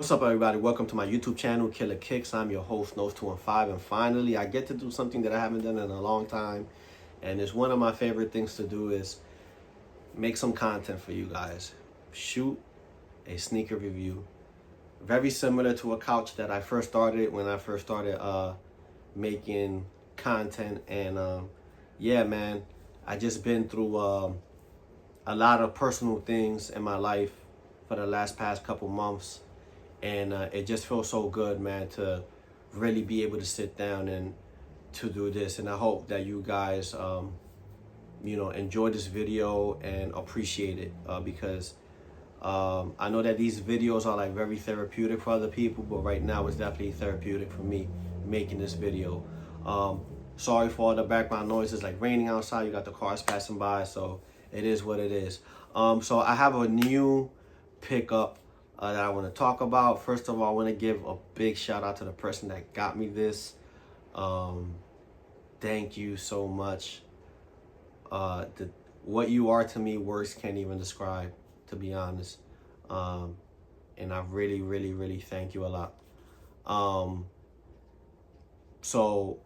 What's up, everybody? Welcome to my YouTube channel, Killer Kicks. I'm your host, Nose215, and finally, I get to do something that I haven't done in a long time, and it's one of my favorite things to do is make some content for you guys. Shoot a sneaker review. Very similar to a couch that I first started when I first started making content, and yeah, man, I just been through a lot of personal things in my life for the past couple months. And it just feels so good, man, to really be able to sit down and to do this. And I hope that you guys, enjoy this video and appreciate it because I know that these videos are like very therapeutic for other people, but right now it's definitely therapeutic for me making this video. Sorry for all the background noise. It's like raining outside. You got the cars passing by, so it is what it is. So I have a new pickup that I want to talk about. First of all, I want to give a big shout out to the person that got me this. Thank you so much. What you are to me, words can't even describe, to be honest. And I really, really, really thank you a lot. So,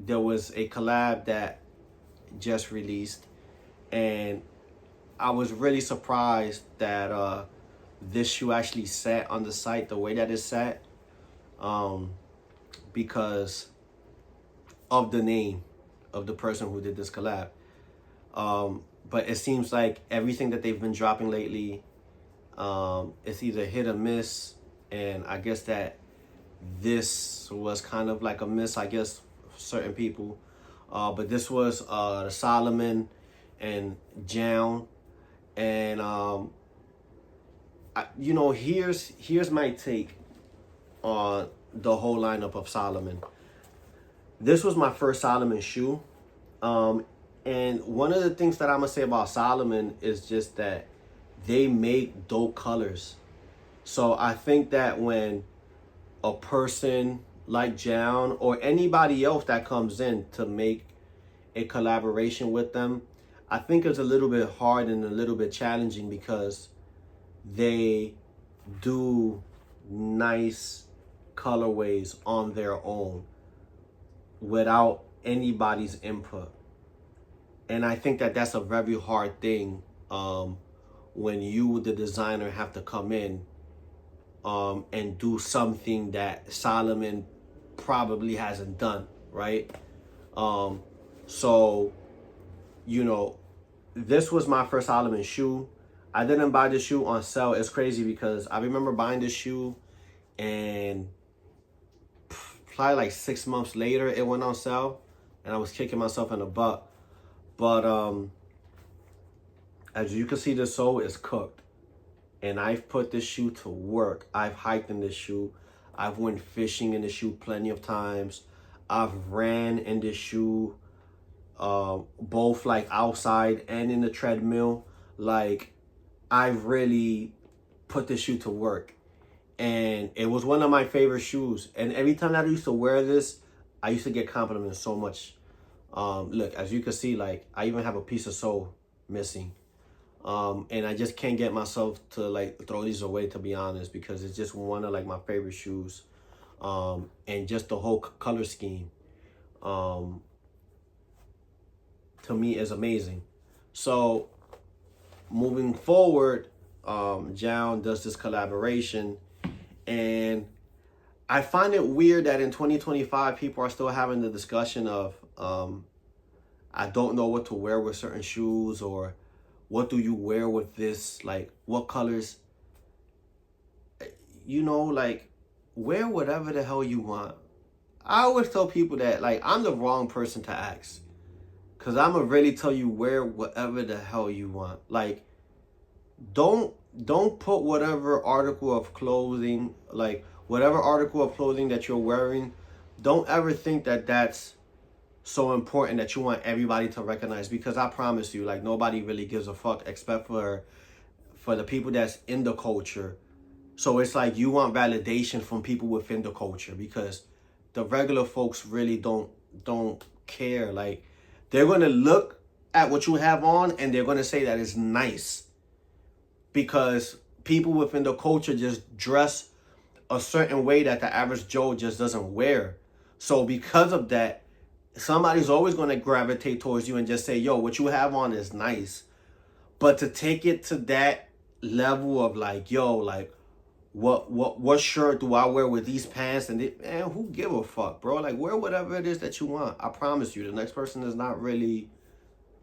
there was a collab that just released, and I was really surprised that this shoe actually sat on the site the way that it sat, because of the name of the person who did this collab. But it seems like everything that they've been dropping lately, it's either hit or miss, and I guess that this was kind of like a miss, I guess, for certain people. But this was the Salomon and JJJJound. And here's my take on the whole lineup of Salomon. This was my first Salomon shoe, and one of the things that I'm gonna say about Salomon is just that they make dope colors. So I think that when a person like JJJJound or anybody else that comes in to make a collaboration with them, I think it's a little bit hard and a little bit challenging because they do nice colorways on their own without anybody's input. And I think that that's a very hard thing when you, the designer, have to come in and do something that Salomon probably hasn't done, right? So, this was my first Salomon shoe. I didn't buy this shoe on sale. It's crazy because I remember buying this shoe and probably like 6 months later it went on sale, and I was kicking myself in the butt. But as you can see, the sole is cooked, and I've put this shoe to work. I've hiked in this shoe. I've went fishing in this shoe plenty of times. I've ran in this shoe, both like outside and in the treadmill. Like, I've really put this shoe to work, and it was one of my favorite shoes. And every time that I used to wear this, I used to get compliments so much. Look, as you can see, like, I even have a piece of sole missing, and I just can't get myself to like throw these away, to be honest, because it's just one of like my favorite shoes, and just the whole color scheme to me is amazing. So moving forward, JJJJound does this collaboration, and I find it weird that in 2025 people are still having the discussion of I don't know what to wear with certain shoes, or what do you wear with this, like what colors, like wear whatever the hell you want. I always tell people that like I'm the wrong person to ask, because I'm going to really tell you wear whatever the hell you want. Like, don't put whatever article of clothing, like whatever article of clothing that you're wearing, don't ever think that that's so important that you want everybody to recognize, because I promise you, like, nobody really gives a fuck except for the people that's in the culture. So it's like you want validation from people within the culture, because the regular folks really don't care. Like, they're going to look at what you have on and they're going to say that it's nice, because people within the culture just dress a certain way that the average Joe just doesn't wear. So because of that, somebody's always going to gravitate towards you and just say, yo, what you have on is nice. But to take it to that level of like, yo, like, what shirt do I wear with these pants? And man, who give a fuck, bro? Like, wear whatever it is that you want. I promise you, the next person is not really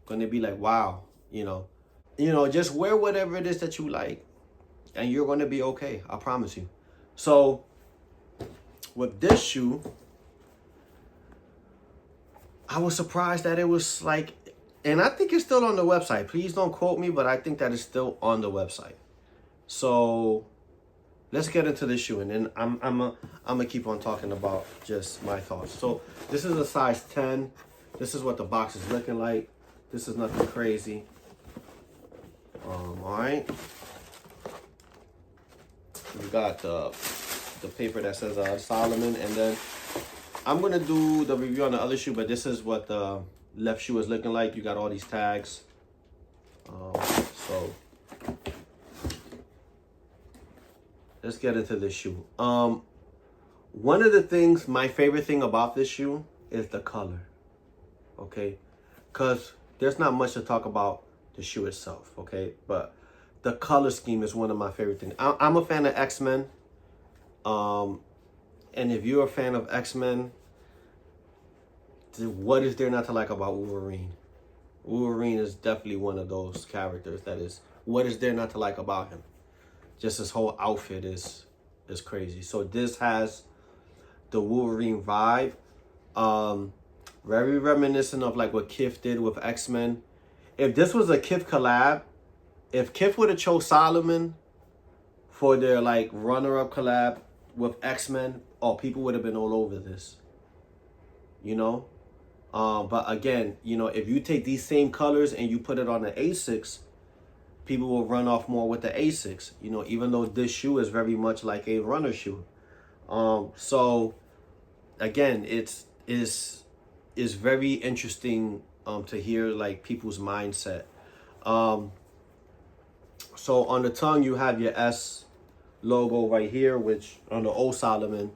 going to be like, wow, just wear whatever it is that you like, and you're going to be okay. I promise you. So with this shoe, I was surprised that it was like, and I think it's still on the website. Please don't quote me, but I think that it's still on the website. So let's get into this shoe, and then I'm gonna keep on talking about just my thoughts. So this is a size 10. This is what the box is looking like. This is nothing crazy. All right. We got the paper that says Salomon, and then I'm gonna do the review on the other shoe, but this is what the left shoe is looking like. You got all these tags. So let's get into this shoe. One of the things, my favorite thing about this shoe is the color. Okay, because there's not much to talk about the shoe itself. Okay, but the color scheme is one of my favorite things. I'm a fan of X-Men. And if you're a fan of X-Men, what is there not to like about Wolverine? Wolverine is definitely one of those characters that is, what is there not to like about him? Just his whole outfit is crazy. So this has the Wolverine vibe. Very reminiscent of like what Kith did with X-Men. If this was a Kith collab, if Kith would have chose Salomon for their like runner-up collab with X-Men, oh, people would have been all over this. But again, if you take these same colors and you put it on the A6, people will run off more with the A6, even though this shoe is very much like a runner shoe. So again, it's very interesting to hear like people's mindset. So on the tongue, you have your S logo right here, which on the old Salomon,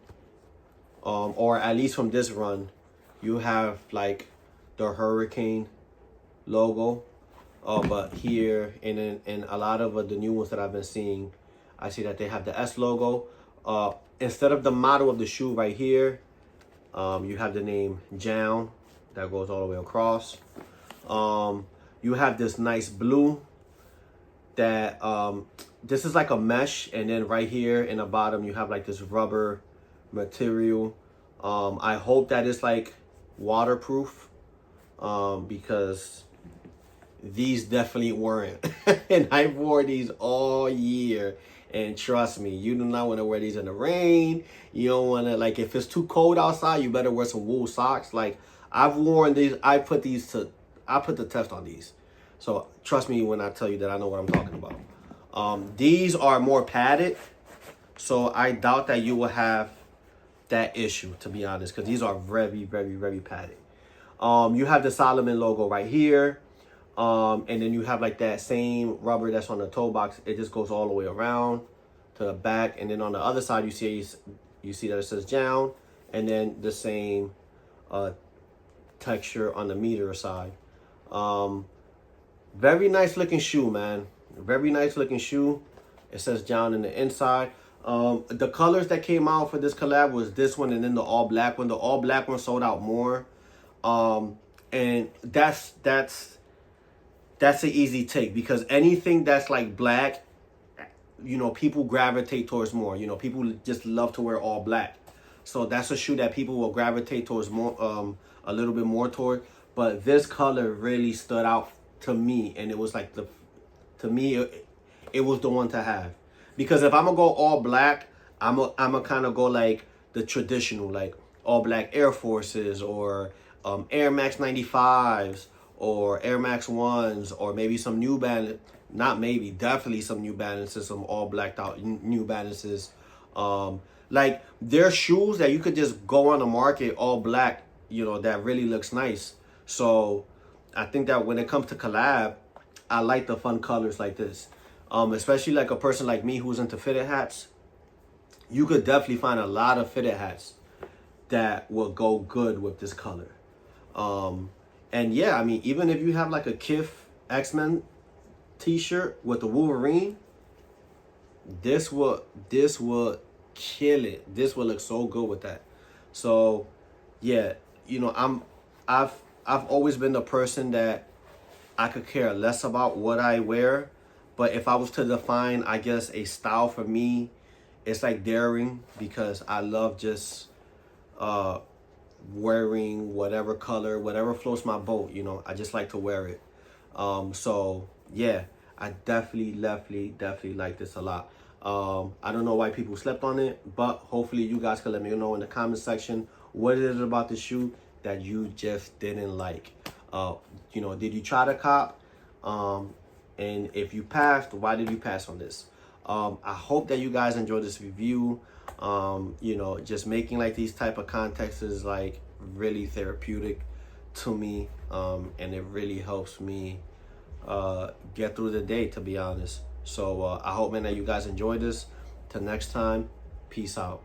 or at least from this run, you have like the hurricane logo. But here in a lot of the new ones that I've been seeing, I see that they have the S logo. Instead of the model of the shoe right here, you have the name JJJJound that goes all the way across. You have this nice blue that this is like a mesh, and then right here in the bottom you have like this rubber material. I hope that it's like waterproof, because these definitely weren't. And I wore these all year, and trust me, you do not want to wear these in the rain. You don't want to, like, if it's too cold outside, you better wear some wool socks. Like, I've worn these, I put the test on these. So trust me when I tell you that I know what I'm talking about. These are more padded, so I doubt that you will have that issue, to be honest, because these are very, very, very padded. You have the Salomon logo right here, and then you have like that same rubber that's on the toe box. It just goes all the way around to the back, and then on the other side you see that it says JJJJound, and then the same texture on the meter side. Very nice looking shoe, man. Very nice looking shoe. It says JJJJound in the inside. The colors that came out for this collab was this one and then the all black one. The all black one sold out more. And that's an easy take, because anything that's like black, people gravitate towards more. People just love to wear all black. So that's a shoe that people will gravitate towards more, a little bit more toward. But this color really stood out to me, and it was like it was the one to have. Because if I'm gonna go all black, I'm gonna kind of go like the traditional, like all black Air Forces, or Air Max 95s, or Air Max 1s, or maybe some New Balance, not maybe, definitely some New Balances, some all blacked out New Balances. Like, there's shoes that you could just go on the market all black, that really looks nice. So I think that when it comes to collab, I like the fun colors like this. especially like a person like me who's into fitted hats. You could definitely find a lot of fitted hats that will go good with this color. And yeah, I mean, even if you have like a Kith X-Men t-shirt with the Wolverine, this will kill it. This will look so good with that. So yeah, you know, I've always been the person that I could care less about what I wear, but if I was to define, I guess, a style for me, it's like daring, because I love just wearing whatever color, whatever floats my boat, you know. I just like to wear it. So yeah, I definitely like this a lot. I don't know why people slept on it, but hopefully you guys can let me know in the comment section what it is about the shoe that you just didn't like. You know, did you try to cop? And if you passed, why did you pass on this? I hope that you guys enjoyed this review. You know, just making like these type of contexts is like really therapeutic to me, and it really helps me get through the day, to be honest. So I hope, man, that you guys enjoyed this. Till next time, peace out.